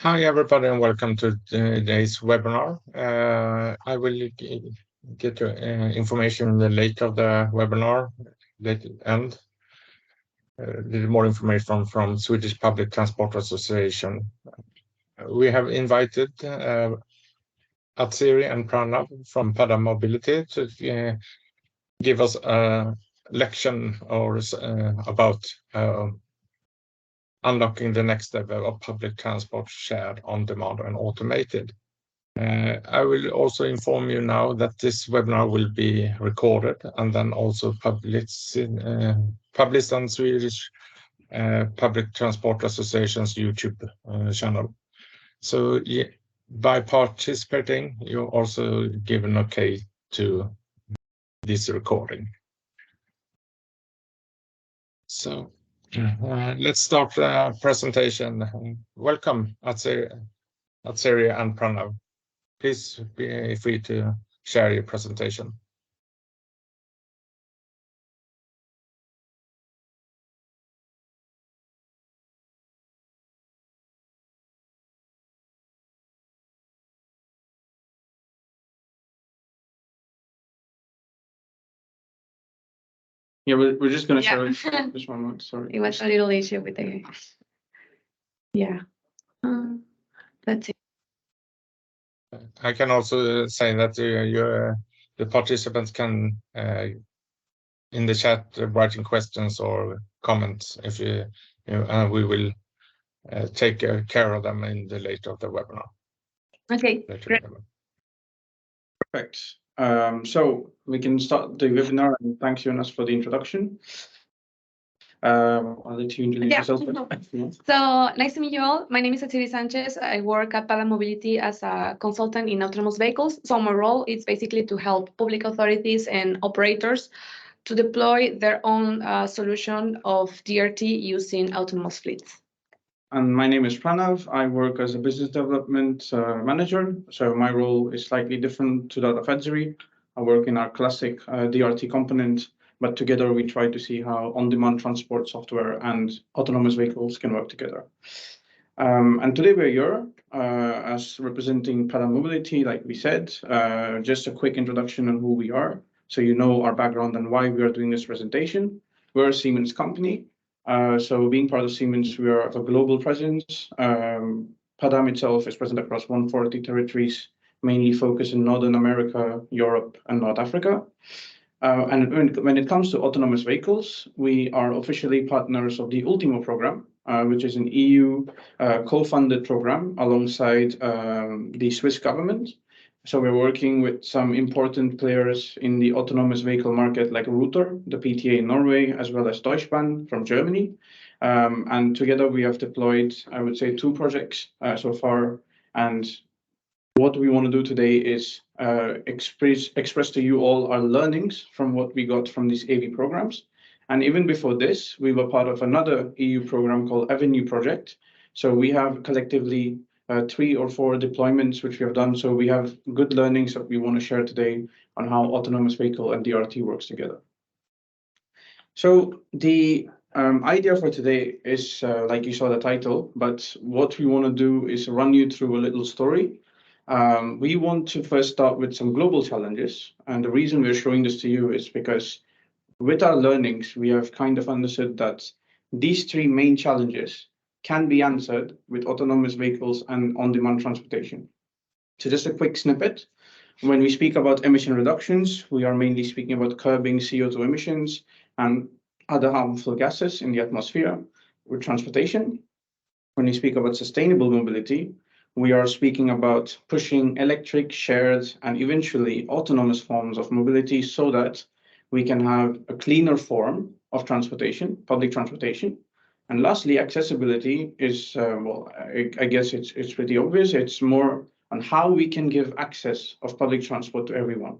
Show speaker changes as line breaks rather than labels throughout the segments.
Hi, everybody, and welcome to today's webinar. I will get your information in the late of the webinar, late end. Little more information from Swedish Public Transport Association. We have invited Atsiri and Pranav from Padam Mobility to give us a lecture about unlocking the next level of public transport shared, on demand, and automated. I will also inform you now that this webinar will be recorded and then also published on Swedish Public Transport Association's YouTube channel. So by participating, you also give an okay to this recording. So let's start the presentation. Welcome, Atsiri and Pranav. Please be free to share your presentation.
Yeah, we're just going to share it. Just one moment, sorry.
It was a little issue with the... Yeah. That's it.
I can also say that the participants can, in the chat, writing questions or comments, if we will take care of them in the later of the webinar.
Okay, great.
Perfect. So we can start the webinar, and thanks, Jonas, for the introduction. I'll let you introduce yourself.
So nice to meet you all. My name is Atsiri Sanchez. I work at Padam Mobility as a consultant in autonomous vehicles. So my role is basically to help public authorities and operators to deploy their own solution of DRT using autonomous fleets.
And my name is Pranav. I work as a business development manager. So my role is slightly different to that of Atsiri. I work in our classic DRT component, but together we try to see how on-demand transport software and autonomous vehicles can work together. And today we're here as representing Padam Mobility, like we said. Just a quick introduction on who we are, so you know our background and why we are doing this presentation. We're a Siemens company. So being part of Siemens, we are of a global presence. Padam itself is present across 140 territories, mainly focused in Northern America, Europe, and North Africa. And when it comes to autonomous vehicles, we are officially partners of the Ultimo program, which is an EU co-funded program alongside the Swiss government. So we're working with some important players in the autonomous vehicle market, like Ruter, the PTA in Norway, as well as Deutsche Bahn from Germany. And together we have deployed, I would say, 2 projects so far. And what we want to do today is express to you all our learnings from what we got from these AV programs. And even before this, we were part of another EU program called Avenue Project. So we have collectively 3 or 4 deployments which we have done. So we have good learnings that we want to share today on how autonomous vehicle and DRT works together. So the idea for today is, like you saw the title, but what we want to do is run you through a little story. We want to first start with some global challenges. And the reason we're showing this to you is because with our learnings, we have kind of understood that these 3 main challenges can be answered with autonomous vehicles and on-demand transportation. So just a quick snippet. When we speak about emission reductions, we are mainly speaking about curbing CO2 emissions and other harmful gases in the atmosphere with transportation. When we speak about sustainable mobility, we are speaking about pushing electric, shared, and eventually autonomous forms of mobility so that we can have a cleaner form of transportation, public transportation. And lastly, accessibility is, well, I guess it's pretty obvious. It's more on how we can give access of public transport to everyone.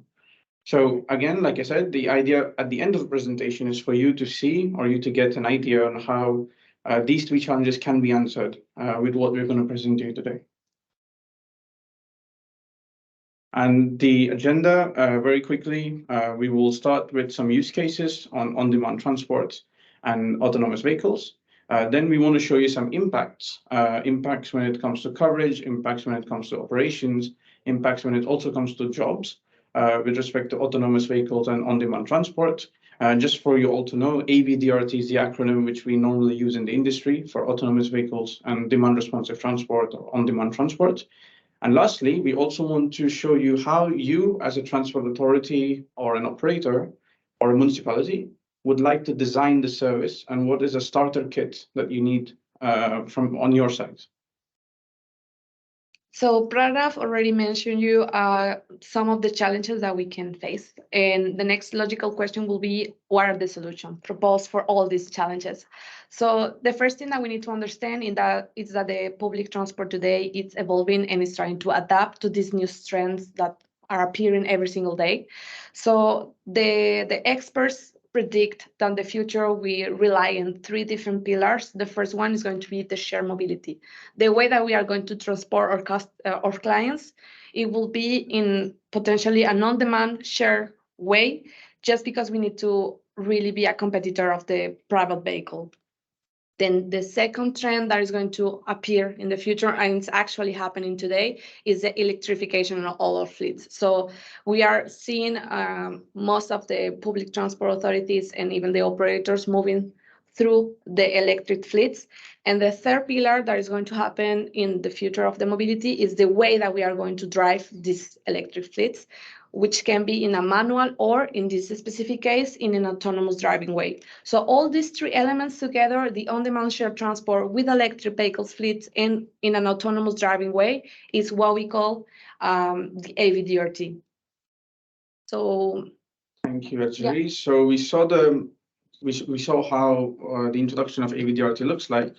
So again, like I said, the idea at the end of the presentation is for you to see, or you to get an idea on how these 3 challenges can be answered with what we're going to present to you today. And the agenda, very quickly, we will start with some use cases on on-demand transport and autonomous vehicles. Then we want to show you some impacts. Impacts when it comes to coverage, impacts when it comes to operations, impacts when it also comes to jobs with respect to autonomous vehicles and on-demand transport. Just for you all to know, AVDRT is the acronym which we normally use in the industry for autonomous vehicles and demand responsive transport or on-demand transport. And lastly, we also want to show you how you as a transport authority or an operator or a municipality would like to design the service and what is a starter kit that you need from on your side.
So Pranav already mentioned you some of the challenges that we can face. And the next logical question will be, what are the solutions proposed for all these challenges? So the first thing that we need to understand is that the public transport today is evolving and is trying to adapt to these new trends that are appearing every single day. So the experts predict that in the future we rely on three different pillars. The first one is going to be the shared mobility. The way that we are going to transport our clients, it will be in potentially a on-demand share way, just because we need to really be a competitor of the private vehicle. Then the second trend that is going to appear in the future, and it's actually happening today, is the electrification of all our fleets. So we are seeing most of the public transport authorities and even the operators moving through the electric fleets. And the third pillar that is going to happen in the future of the mobility is the way that we are going to drive these electric fleets, which can be in a manual or, in this specific case, in an autonomous driving way. So all these three elements together, the on-demand shared transport with electric vehicles fleets and in an autonomous driving way, is what we call the AVDRT. So
thank you, Ajay. Yeah. So we saw how the introduction of AVDRT looks like.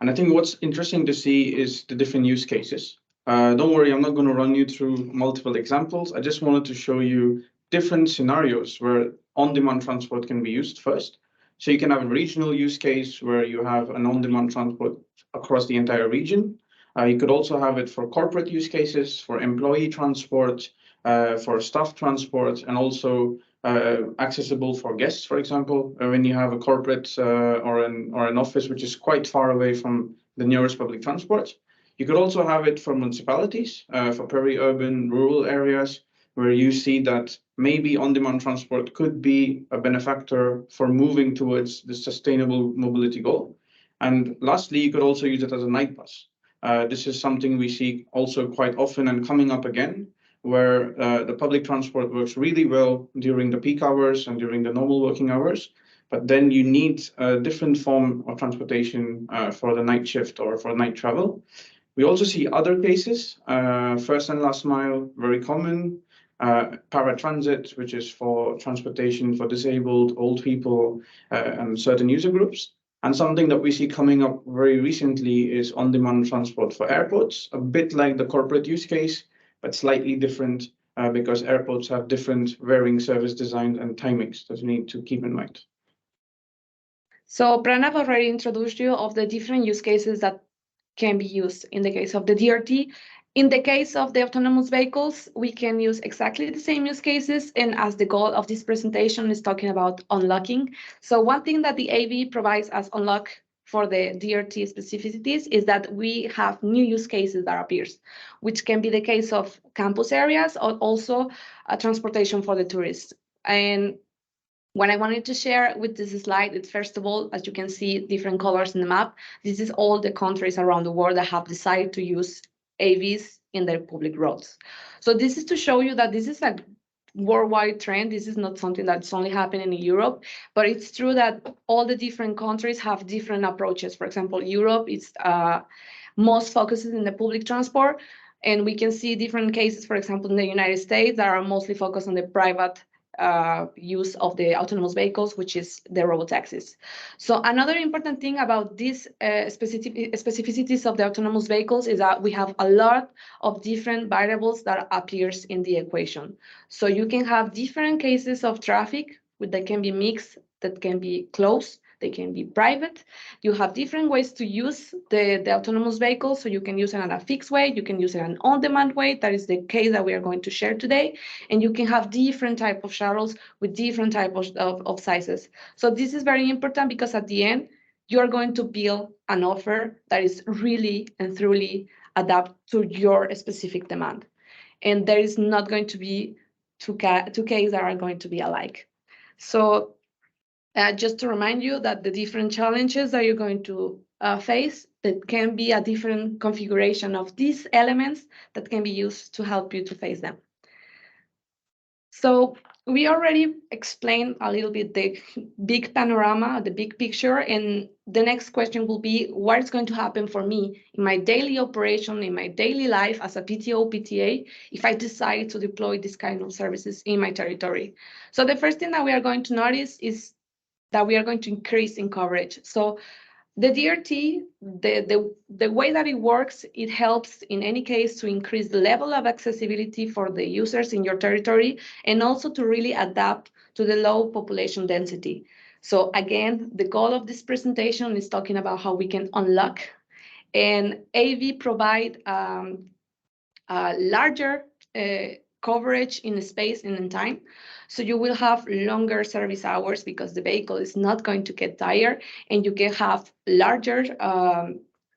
And I think what's interesting to see is the different use cases. Don't worry, I'm not going to run you through multiple examples. I just wanted to show you different scenarios where on-demand transport can be used first. So you can have a regional use case where you have an on-demand transport across the entire region. You could also have it for corporate use cases, for employee transport, for staff transport, and also accessible for guests, for example, when you have a corporate or an office which is quite far away from the nearest public transport. You could also have it for municipalities, for peri-urban, rural areas, where you see that maybe on-demand transport could be a benefactor for moving towards the sustainable mobility goal. And lastly, you could also use it as a night bus. This is something we see also quite often and coming up again, where the public transport works really well during the peak hours and during the normal working hours. But then you need a different form of transportation for the night shift or for night travel. We also see other cases, first and last mile, very common, paratransit, which is for transportation for disabled, old people, and certain user groups. And something that we see coming up very recently is on-demand transport for airports, a bit like the corporate use case, but slightly different because airports have different varying service designs and timings that you need to keep in mind.
So Pranav already introduced you of the different use cases that can be used in the case of the DRT. In the case of the autonomous vehicles, we can use exactly the same use cases, and as the goal of this presentation is talking about unlocking. So one thing that the AV provides as unlock for the DRT specificities is that we have new use cases that appears, which can be the case of campus areas or also transportation for the tourists. And what I wanted to share with this slide is, first of all, as you can see, different colors in the map. This is all the countries around the world that have decided to use AVs in their public roads. So this is to show you that this is a worldwide trend. This is not something that's only happening in Europe, but it's true that all the different countries have different approaches. For example, Europe is most focuses in the public transport, and we can see different cases, for example, in the United States, that are mostly focused on the private use of the autonomous vehicles, which is the robotaxis. So another important thing about these specificities of the autonomous vehicles is that we have a lot of different variables that appears in the equation. So you can have different cases of traffic that can be mixed, that can be close, they can be private. You have different ways to use the autonomous vehicle. So you can use it in a fixed way, you can use it in an on-demand way. That is the case that we are going to share today. And you can have different type of shuttles with different types of sizes. So this is very important because at the end, you are going to build an offer that is really and truly adapt to your specific demand. And there is not going to be two cases that are going to be alike. So just to remind you that the different challenges that you're going to face, that can be a different configuration of these elements that can be used to help you to face them. So we already explained a little bit the big panorama, the big picture, and the next question will be what is going to happen for me in my daily operation, in my daily life as a PTO, PTA, if I decide to deploy this kind of services in my territory. So the first thing that we are going to notice is that we are going to increase in coverage. So the DRT, the way that it works, it helps in any case to increase the level of accessibility for the users in your territory and also to really adapt to the low population density. So again, the goal of this presentation is talking about how we can unlock, and AV provide a larger coverage in space and in time. So you will have longer service hours because the vehicle is not going to get tired, and you can have larger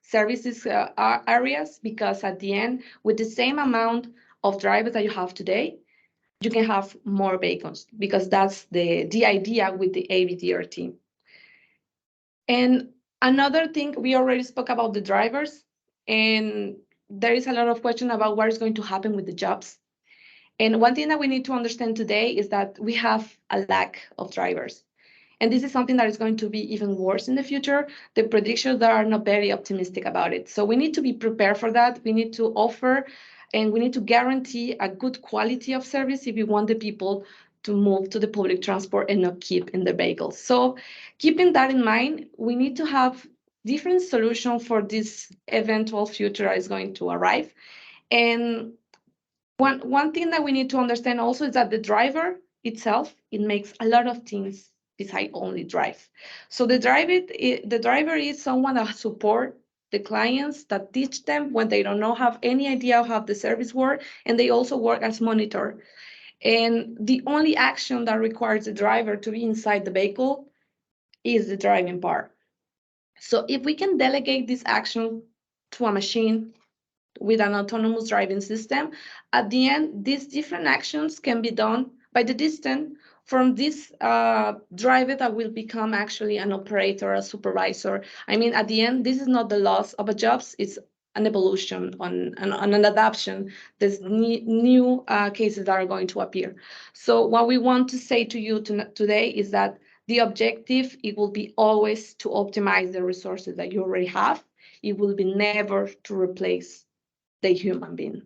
services areas because at the end, with the same amount of drivers that you have today, you can have more vehicles because that's the idea with the AVDRT. And another thing, we already spoke about the drivers, and there is a lot of question about what is going to happen with the jobs. And one thing that we need to understand today is that we have a lack of drivers. And this is something that is going to be even worse in the future. The predictions are not very optimistic about it. So we need to be prepared for that. We need to offer and we need to guarantee a good quality of service if we want the people to move to the public transport and not keep in the vehicles. So keeping that in mind, we need to have different solutions for this eventual future that is going to arrive. And one thing that we need to understand also is that the driver itself, it makes a lot of things besides only drive. So the driver is someone that support the clients, that teach them when they don't have any idea of how the service works, and they also work as monitor. And the only action that requires the driver to be inside the vehicle is the driving part. So if we can delegate this action to a machine with an autonomous driving system, at the end, these different actions can be done by the distance from this driver that will become actually an operator, a supervisor. I mean, at the end, this is not the loss of a jobs, it's an evolution on an adaptation. There's new cases that are going to appear. So what we want to say to you today is that the objective, it will be always to optimize the resources that you already have. It will be never to replace the human being.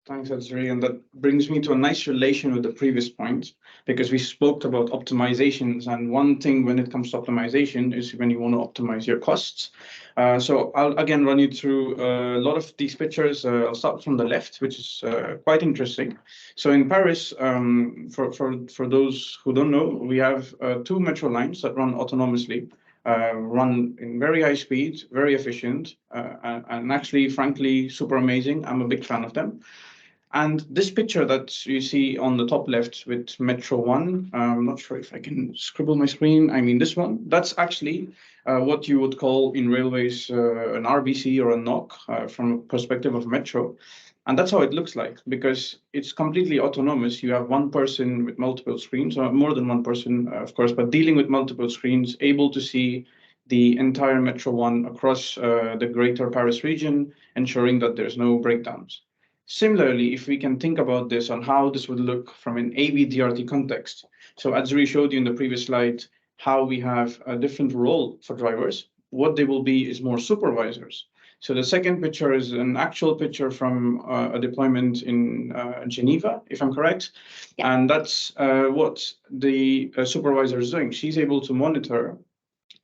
Thanks, Adzuri. And that brings me to a nice relation with the previous point, because we spoke about optimizations. And one thing when it comes to optimization is when you want to optimize your costs. So I'll again run you through a lot of these pictures. I'll start from the left, which is quite interesting. So in Paris, for those who don't know, we have 2 metro lines that run autonomously. Run in very high speed, very efficient, and actually, frankly, super amazing. I'm a big fan of them. And this picture that you see on the top left with Metro 1, I'm not sure if I can scribble my screen. I mean, this one, that's actually what you would call in railways an RBC or a NOC from a perspective of Metro. And that's how it looks like, because it's completely autonomous. You have one person with multiple screens, or more than one person, of course, but dealing with multiple screens, able to see the entire Metro 1 across the greater Paris region, ensuring that there's no breakdowns. Similarly, if we can think about this on how this would look from an AV-DRT context. So Adzuri showed you in the previous slide how we have a different role for drivers. What they will be is more supervisors. So the second picture is an actual picture from a deployment in Geneva, if I'm correct. Yeah. And that's what the supervisor is doing. She's able to monitor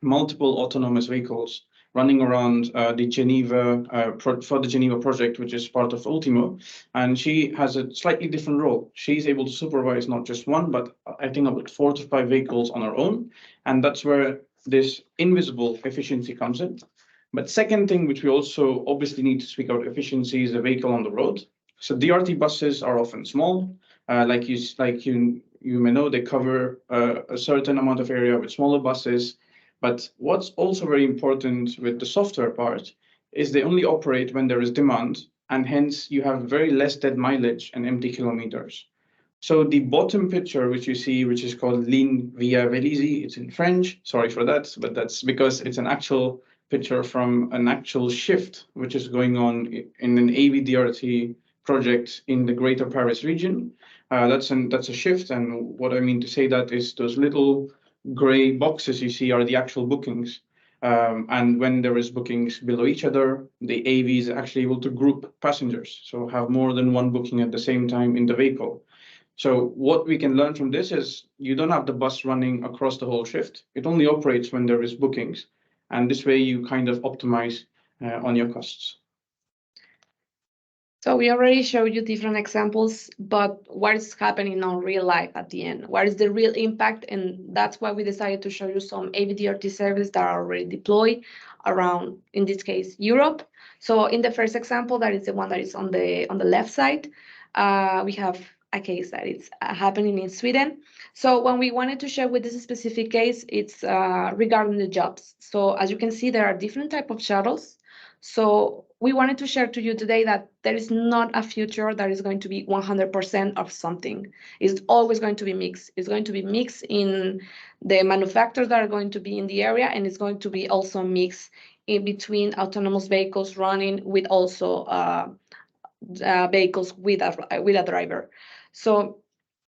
multiple autonomous vehicles running around the Geneva for the Geneva project, which is part of Ultimo. And she has a slightly different role. She's able to supervise not just one, but I think about 4 to 5 vehicles on her own. And that's where this invisible efficiency comes in. But second thing, which we also obviously need to speak about efficiency, is the vehicle on the road. So DRT buses are often small, like you may know, they cover a certain amount of area with smaller buses. But what's also very important with the software part is they only operate when there is demand, and hence you have very less dead mileage and empty kilometers. So the bottom picture, which you see, which is called Ligne via Vélizy, it's in French, sorry for that, but that's because it's an actual picture from an actual shift, which is going on in an AVDRT project in the Greater Paris region. That's a shift, and what I mean to say that is those little gray boxes you see are the actual bookings. And when there is bookings below each other, the AV is actually able to group passengers, so have more than one booking at the same time in the vehicle. So what we can learn from this is you don't have the bus running across the whole shift. It only operates when there is bookings. And this way you kind of optimize on your costs.
So we already showed you different examples, but what is happening on real life at the end? What is the real impact? And that's why we decided to show you some AVDRT services that are already deployed around, in this case, Europe. So in the first example, that is the one that is on the left side, we have a case that is happening in Sweden. So when we wanted to share with this specific case, it's regarding the jobs. So as you can see, there are different types of shuttles. So we wanted to share to you today that there is not a future that is going to be 100% of something. It's always going to be mixed. It's going to be mixed in the manufacturers that are going to be in the area, and it's going to be also mixed in between autonomous vehicles running with also vehicles with a driver. So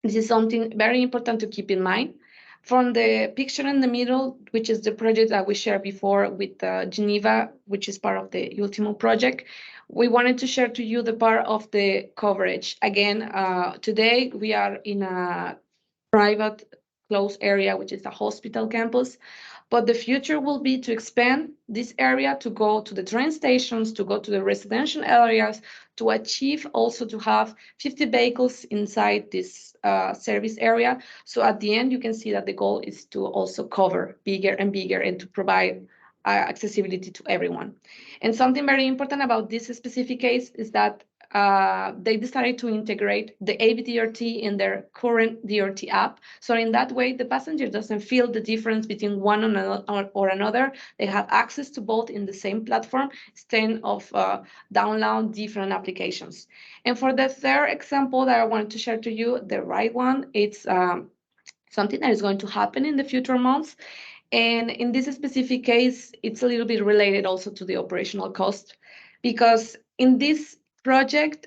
this is something very important to keep in mind. From the picture in the middle, which is the project that we shared before with Geneva, which is part of the Ultimo project, we wanted to share to you the part of the coverage. Again, today we are in a private closed area, which is a hospital campus. But the future will be to expand this area, to go to the train stations, to go to the residential areas, to achieve also to have 50 vehicles inside this service area. So at the end, you can see that the goal is to also cover bigger and bigger and to provide accessibility to everyone. And something very important about this specific case is that they decided to integrate the AVDRT in their current DRT app. So in that way, the passenger doesn't feel the difference between one or another. They have access to both in the same platform instead of download different applications. And for the third example that I wanted to share to you, the right one, it's something that is going to happen in the future months. And in this specific case, it's a little bit related also to the operational cost, because in this project,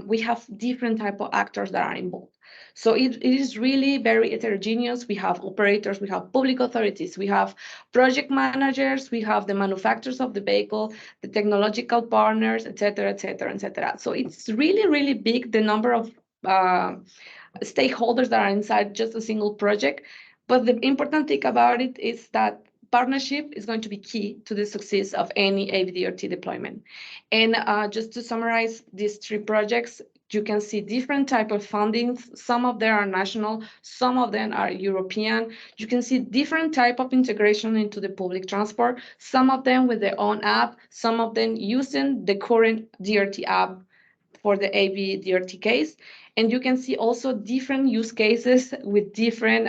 we have different type of actors that are involved. So it is really very heterogeneous. We have operators, we have public authorities, we have project managers, we have the manufacturers of the vehicle, the technological partners, et cetera, et cetera, et cetera. So it's really, really big, the number of stakeholders that are inside just a single project. But the important thing about it is that partnership is going to be key to the success of any AVDRT deployment. And just to summarize these three projects, you can see different type of fundings. Some of them are national, some of them are European. You can see different type of integration into the public transport, some of them with their own app, some of them using the current DRT app for the AVDRT case. And you can see also different use cases with different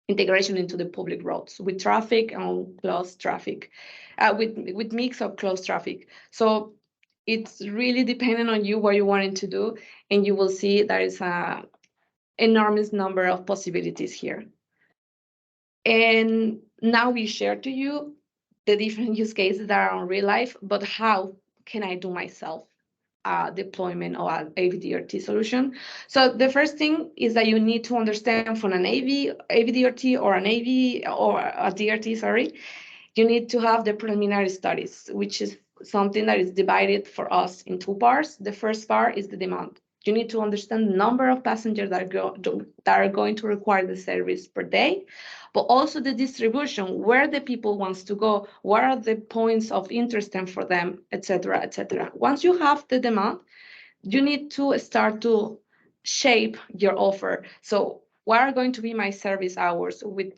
integration into the public roads with traffic and closed traffic, with mix of closed traffic. So it's really dependent on you what you wanted to do, and you will see there is an enormous number of possibilities here. And now we share to you the different use cases that are in real life, but how can I do myself deployment of an AVDRT solution? So the first thing is that you need to understand from an AVDRT or an AV or a DRT, sorry, you need to have the preliminary studies, which is something that is divided for us in two parts. The first part is the demand. You need to understand the number of passengers that are going to require the service per day, but also the distribution, where the people wants to go, what are the points of interest for them, etc., etc. Once you have the demand, you need to start to shape your offer. So what are going to be my service hours, with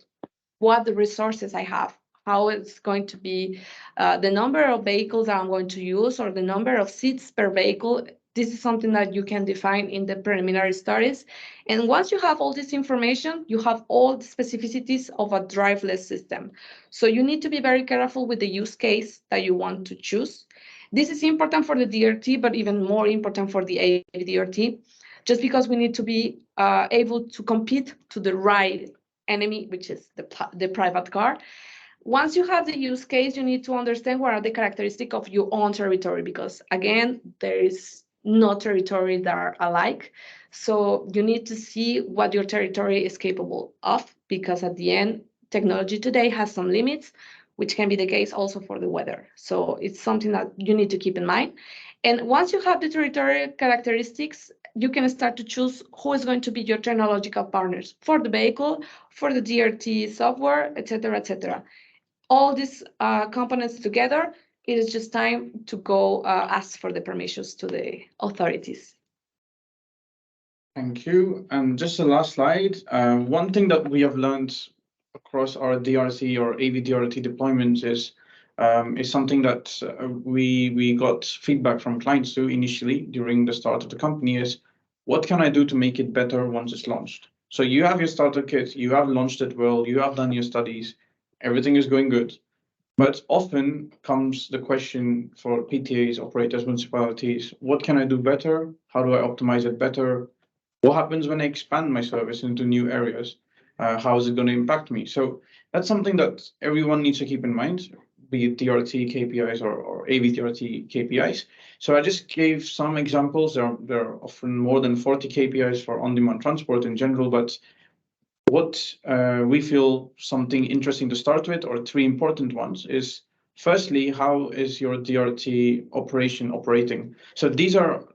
what the resources I have, how it's going to be the number of vehicles that I'm going to use, or the number of seats per vehicle. This is something that you can define in the preliminary studies. And once you have all this information, you have all the specificities of a driverless system. So you need to be very careful with the use case that you want to choose. This is important for the DRT, but even more important for the AV-DRT, just because we need to be able to compete to the right enemy, which is the private car. Once you have the use case, you need to understand what are the characteristics of your own territory, because again, there is no territory that are alike. So you need to see what your territory is capable of, because at the end, technology today has some limits, which can be the case also for the weather. So it's something that you need to keep in mind. And once you have the territorial characteristics, you can start to choose who is going to be your technological partners for the vehicle, for the DRT software, etc., etc. All these components together, it is just time to go ask for the permissions to the authorities.
Thank you. And just the last slide. One thing that we have learned across our DRT or AV-DRT deployments is something that we got feedback from clients to initially during the start of the company is, what can I do to make it better once it's launched? So you have your starter kit, you have launched it well, you have done your studies, everything is going good. But often comes the question for PTAs, operators, municipalities, what can I do better? How do I optimize it better? What happens when I expand my service into new areas? How is it going to impact me? So that's something that everyone needs to keep in mind, be it DRT KPIs or AV-DRT KPIs. So I just gave some examples. There are often more than 40 KPIs for on-demand transport in general, but what we feel something interesting to start with, or three important ones, is firstly, how is your DRT operation operating? So these are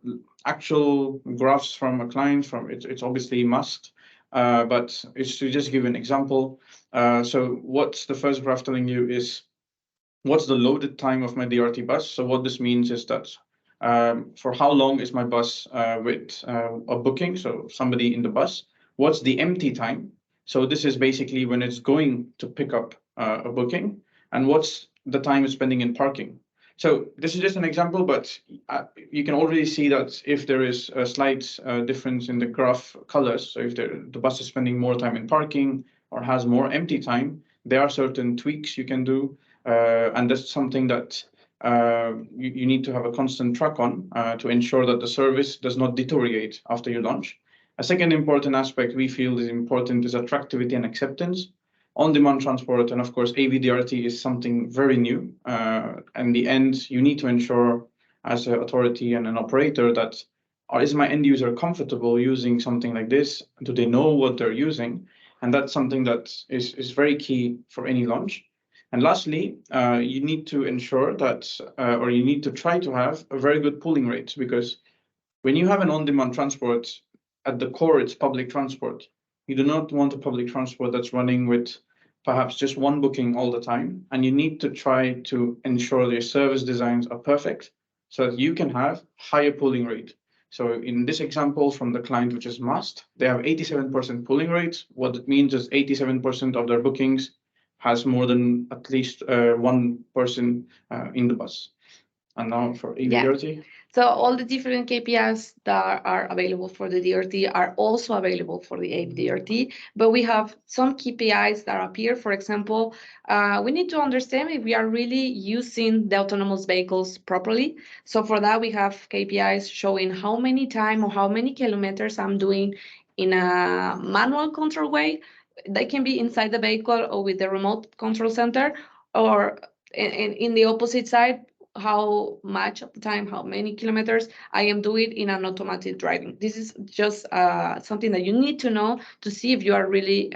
actual graphs from a client. It's obviously masked, but it's to just give an example. So what's the first graph telling you is what's the loaded time of my DRT bus? So what this means is that for how long is my bus with a booking, so somebody in the bus? What's the empty time? So this is basically when it's going to pick up a booking, and what's the time it's spending in parking. So this is just an example, but you can already see that if there is a slight difference in the graph colors, so if the bus is spending more time in parking or has more empty time, there are certain tweaks you can do, and that's something that you need to have a constant track on to ensure that the service does not deteriorate after you launch. A second important aspect we feel is important is attractivity and acceptance. On-demand transport, and of course, AV-DRT is something very new. In the end, you need to ensure as an authority and an operator that is my end user comfortable using something like this? Do they know what they're using? And that's something that is very key for any launch. And lastly, you need to ensure that, or you need to try to have a very good pooling rate, because when you have an on-demand transport, at the core, it's public transport. You do not want a public transport that's running with perhaps just one booking all the time. And you need to try to ensure your service designs are perfect so that you can have higher pooling rate. So in this example from the client, which is Must, they have 87% pooling rate. What it means is 87% of their bookings has more than at least one person in the bus. And now for AV-DRT.
Yeah. So all the different KPIs that are available for the DRT are also available for the AV-DRT, but we have some KPIs that appear. For example, we need to understand if we are really using the autonomous vehicles properly. So for that, we have KPIs showing how many time or how many kilometers I'm doing in a manual control way. They can be inside the vehicle or with the remote control center, or in the opposite side, how much of the time, how many kilometers I am doing in an automatic driving. This is just something that you need to know to see if you are really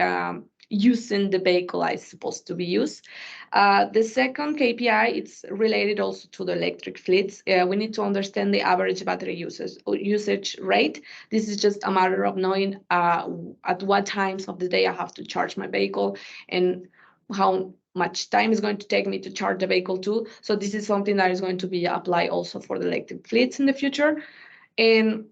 using the vehicle as supposed to be used. The second KPI, it's related also to the electric fleets. We need to understand the average battery usage rate. This is just a matter of knowing at what times of the day I have to charge my vehicle and how much time is going to take me to charge the vehicle too. So this is something that is going to be applied also for the electric fleets in the future. And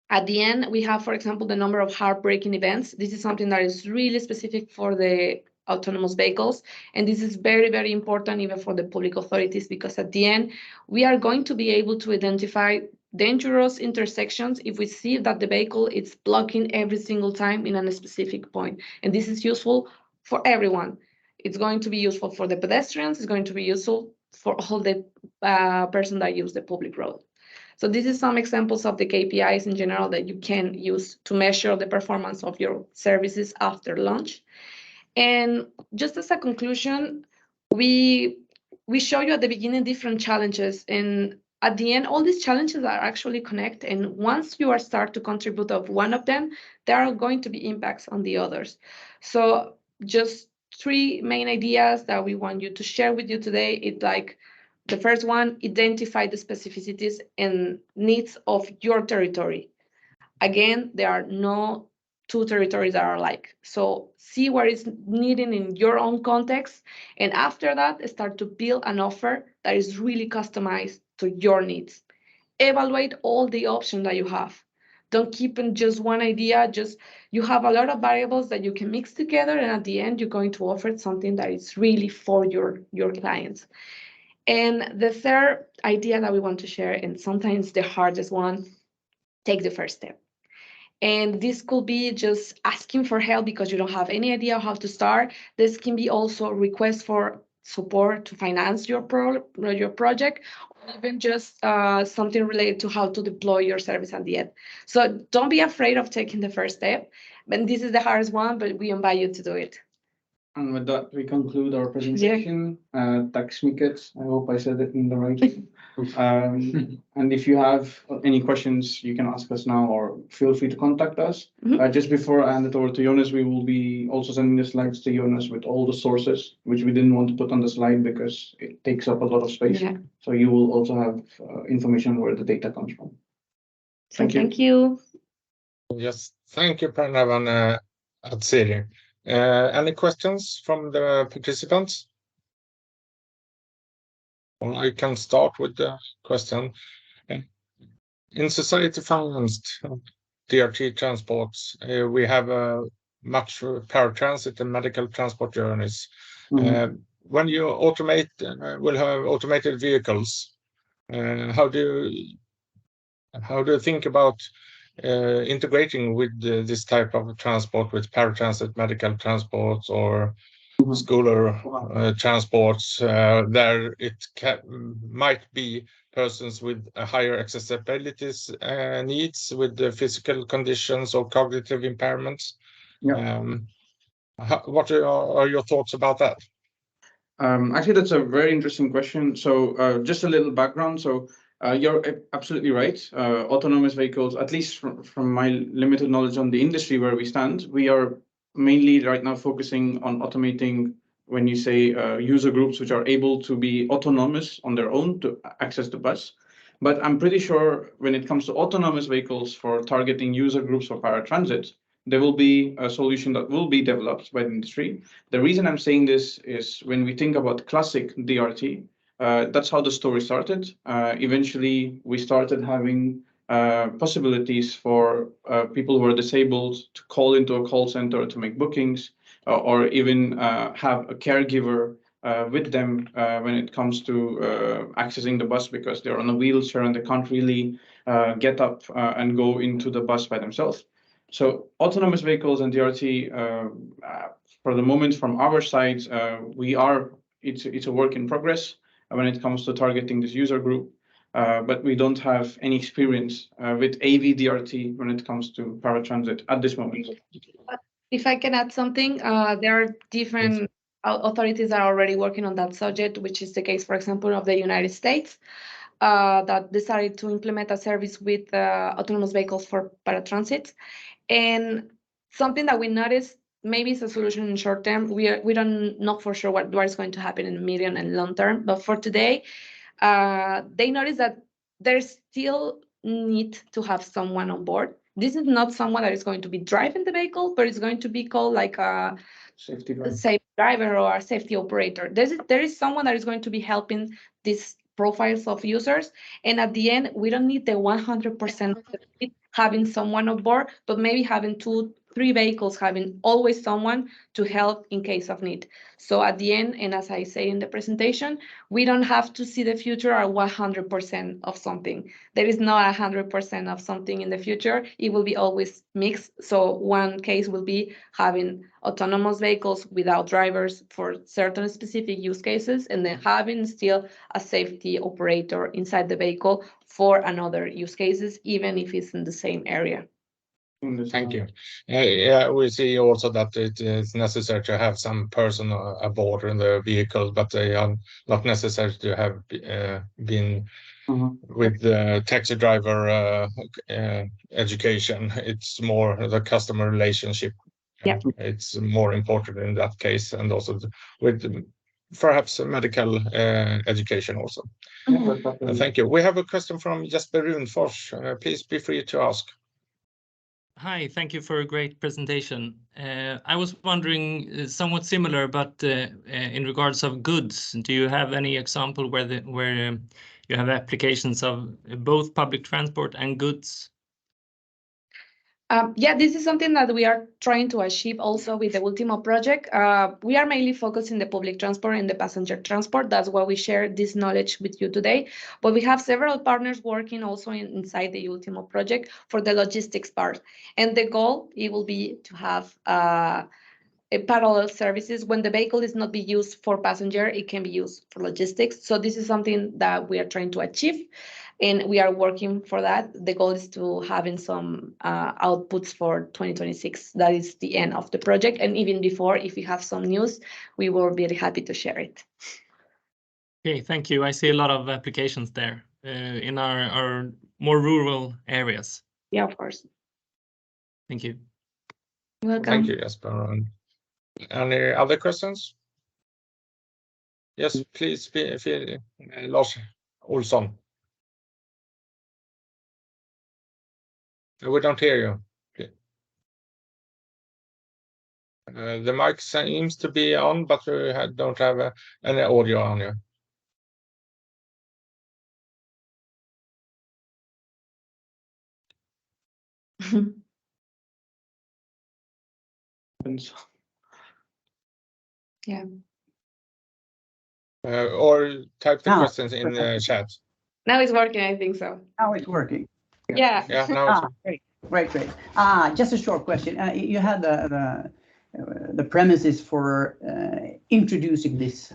at the end, we have, for example, the number of hard braking events. This is something that is really specific for the autonomous vehicles. And this is very, very important even for the public authorities, because at the end, we are going to be able to identify dangerous intersections if we see that the vehicle is blocking every single time in a specific point. And this is useful for everyone. It's going to be useful for the pedestrians. It's going to be useful for all the person that use the public road. So this is some examples of the KPIs in general that you can use to measure the performance of your services after launch. And just as a conclusion, we show you at the beginning different challenges, and at the end, all these challenges are actually connected. And once you are start to contribute of one of them, there are going to be impacts on the others. So just 3 main ideas that we want you to share with you today. It's like the first one, identify the specificities and needs of your territory. Again, there are no 2 territories that are alike. So see what is needed in your own context. And after that, start to build an offer that is really customized to your needs. Evaluate all the options that you have. Don't keep in just one idea. Just you have a lot of variables that you can mix together. And at the end, you're going to offer something that is really for your clients. And the third idea that we want to share, and sometimes the hardest one, take the first step. And this could be just asking for help because you don't have any idea how to start. This can be also request for support to finance your project, or even just something related to how to deploy your service at the end. So don't be afraid of taking the first step. And this is the hardest one, but we invite you to do it.
And with that, we conclude our presentation. Tack mycket. I hope I said it in the right way. And if you have any questions, you can ask us now or feel free to contact us. Just before I hand it over to Jonas, we will be also sending the slides to Jonas with all the sources, which we didn't want to put on the slide because it takes up a lot of space. Yeah. So you will also have information where the data comes from. Thank you.
Thank you.
Yes, thank you, Padam and Atsiri. Any questions from the participants? Well, I can start with the question. In society-financed DRT transports, we have much paratransit and medical transport journeys. When you automate, will have automated vehicles, how do you think about integrating with this type of transport with paratransit medical transports or scholar transports? There it might be persons with higher accessibility needs with the physical conditions or cognitive impairments. Yeah. What are your thoughts about that?
Actually, that's a very interesting question. So just a little background. So you're absolutely right. Autonomous vehicles, at least from my limited knowledge on the industry where we stand, we are mainly right now focusing on automating, when you say user groups which are able to be autonomous on their own to access the bus. But I'm pretty sure when it comes to autonomous vehicles for targeting user groups for paratransit, there will be a solution that will be developed by the industry. The reason I'm saying this is when we think about classic DRT, that's how the story started. Eventually, we started having possibilities for people who are disabled to call into a call center to make bookings, or even have a caregiver with them when it comes to accessing the bus because they're on a wheelchair and they can't really get up and go into the bus by themselves. So autonomous vehicles and DRT, for the moment from our side, it's a work in progress when it comes to targeting this user group. But we don't have any experience with AV DRT when it comes to paratransit at this moment.
If I can add something, there are different authorities that are already working on that subject, which is the case, for example, of the United States, that decided to implement a service with autonomous vehicles for paratransit. And something that we noticed, maybe it's a solution in short term. We don't know for sure what is going to happen in the medium and long term. But for today, they noticed that there's still need to have someone on board. This is not someone that is going to be driving the vehicle, but it's going to be called like a safe driver or a safety operator. There is someone that is going to be helping these profiles of users. And at the end, we don't need the 100% having someone on board, but maybe having 2, 3 vehicles having always someone to help in case of need. So at the end, and as I say in the presentation, we don't have to see the future at 100% of something. There is not 100% of something in the future. It will be always mixed. So one case will be having autonomous vehicles without drivers for certain specific use cases, and then having still a safety operator inside the vehicle for another use cases, even if it's in the same area.
Thank you. Yeah, we see also that it is necessary to have some person aboard in the vehicle, but they are not necessary to have been with the taxi driver education. It's more the customer relationship.
Yeah.
It's more important in that case, and also with perhaps medical education also. Thank you. We have a question from Jesper Runfors. Please be free to ask.
Hi, thank you for a great presentation. I was wondering somewhat similar, but in regards of goods, do you have any example where you have applications of both public transport and goods?
Yeah, this is something that we are trying to achieve also with the Ultimo project. We are mainly focused in the public transport and the passenger transport. That's why we share this knowledge with you today. But we have several partners working also inside the Ultimo project for the logistics part. And the goal, it will be to have a parallel services. When the vehicle is not be used for passenger, it can be used for logistics. So this is something that we are trying to achieve, and we are working for that. The goal is to having some outputs for 2026. That is the end of the project. And even before, if we have some news, we will be happy to share it.
Okay, thank you. I see a lot of applications there in our more rural areas.
Yeah, of course.
Thank you.
You're welcome.
Thank you, Jesper. Any other questions? Yes, please, Lars Olsson. We don't hear you. The mic seems to be on, but we don't have any audio on you.
Yeah.
Or type the questions in the chat.
Now it's working, I think so.
Now it's working.
Yeah.
Yeah, now it's
Great. Just a short question. You had the premises for introducing these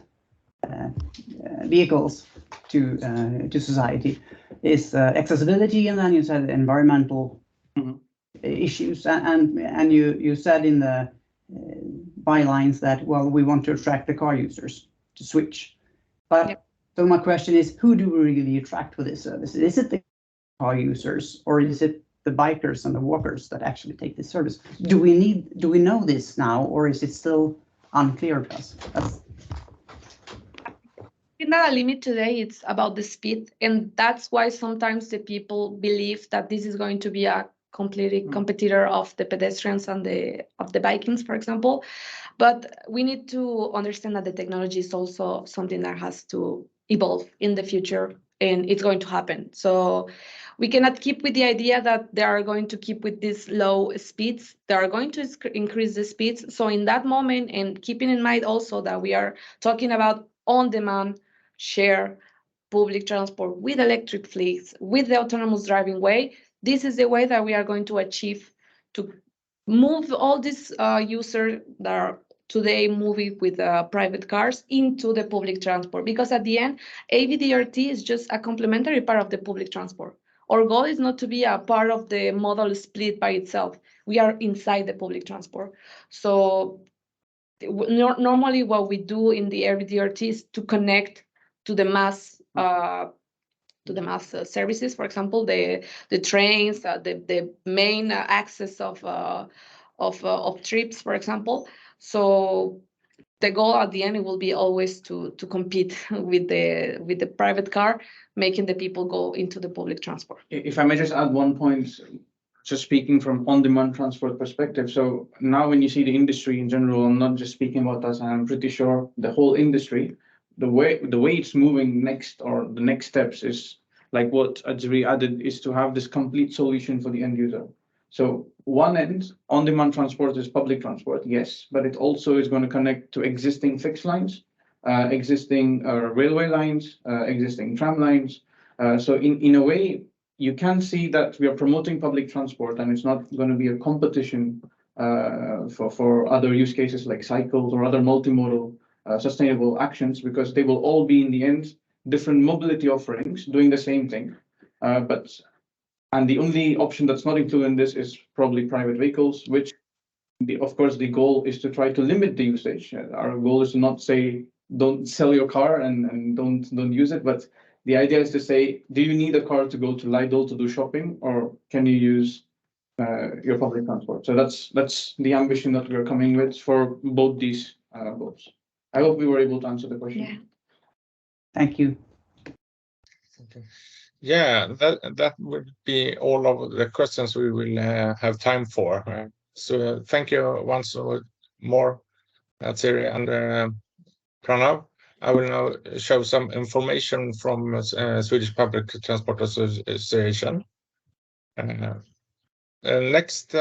vehicles to society is accessibility, and then you said environmental issues, and you said in the bylines that, well, we want to attract the car users to switch. But
yep.
So my question is, who do we really attract for this service? Is it the car users, or is it the bikers and the walkers that actually take this service? Do we know this now, or is it still unclear to us?
In that limit today, it's about the speed, and that's why sometimes the people believe that this is going to be a completely competitor of the pedestrians and of the bikings, for example. But we need to understand that the technology is also something that has to evolve in the future, and it's going to happen. So we cannot keep with the idea that they are going to keep with these low speeds. They are going to increase the speeds. So in that moment, and keeping in mind also that we are talking about on-demand share public transport with electric fleets, with the autonomous driving way, this is the way that we are going to achieve to move all these users that are today moving with private cars into the public transport. Because at the end, AVDRT is just a complementary part of the public transport. Our goal is not to be a part of the model split by itself. We are inside the public transport. So normally what we do in the AVDRT is to connect to the mass services, for example, the trains, the main access of trips, for example. So the goal at the end, it will be always to compete with the private car, making the people go into the public transport.
If I may just add one point, just speaking from on-demand transport perspective. So now when you see the industry in general, I'm not just speaking about us, I'm pretty sure the whole industry, the way it's moving next, or the next steps, is like what Ajri added, is to have this complete solution for the end user. So one end, on-demand transport is public transport, yes, but it also is going to connect to existing fixed lines, existing railway lines, existing tram lines. So in a way, you can see that we are promoting public transport, and it's not going to be a competition for other use cases like cycles or other multimodal sustainable actions, because they will all be in the end different mobility offerings doing the same thing. And the only option that's not included in this is probably private vehicles, which of course the goal is to try to limit the usage. Our goal is to not say don't sell your car and don't use it, but the idea is to say, do you need a car to go to Lidl to do shopping, or can you use your public transport? So that's the ambition that we're coming with for both these goals. I hope we were able to answer the question.
Yeah.
Thank you.
Okay. Yeah, that would be all of the questions we will have time for. So thank you once more, Thierry and Pranav. I will now show some information from Swedish Public Transport Association. Next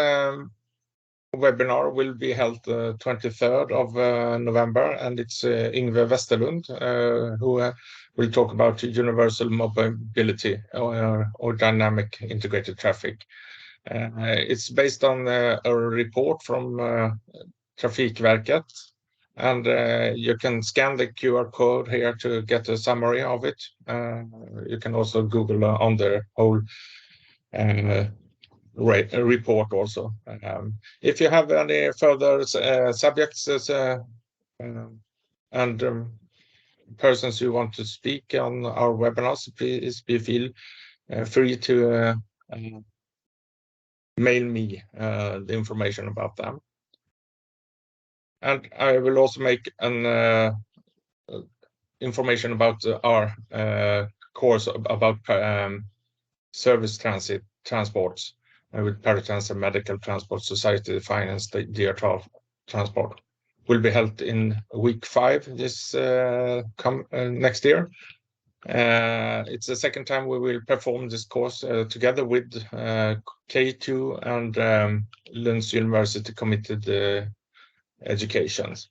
webinar will be held 23rd of November, and it's Yngve Westerlund who will talk about universal mobility or dynamic integrated traffic. It's based on a report from Trafikverket, and you can scan the QR code here to get a summary of it. You can also Google on the whole report also. If you have any further subjects and persons you want to speak on our webinars, please feel free to mail me the information about them. And I will also make an information about our course about service transports with Paratransit Medical Transport Society Finance DRT Transport. Will be held in week 5 this next year. It's the second time we will perform this course together with K2 and Lunds University Committed Educations.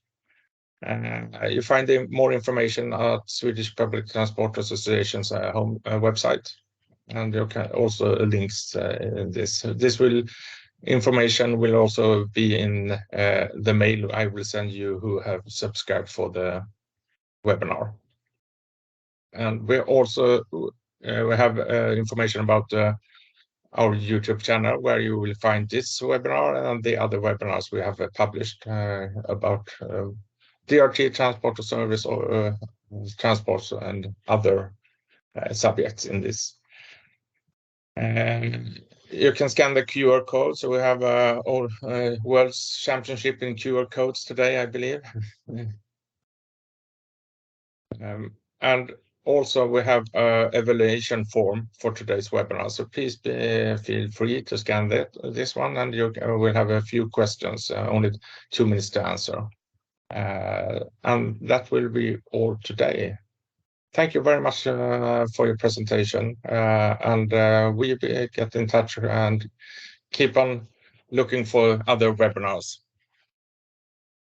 You find more information at Swedish Public Transport Association's website, and you can also links in this. Information will also be in the mail I will send you who have subscribed for the webinar. And we also we have information about our YouTube channel, where you will find this webinar and the other webinars we have published about DRT transport service or transports and other subjects in this. You can scan the QR code. So we have all World's Championship in QR codes today, I believe. And also we have an evaluation form for today's webinar. So please feel free to scan this one, and you will have a few questions, only 2 minutes to answer. And that will be all today. Thank you very much for your presentation, and we get in touch and keep on looking for other webinars.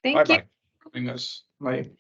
Thank you.
Bye-bye.
Bye.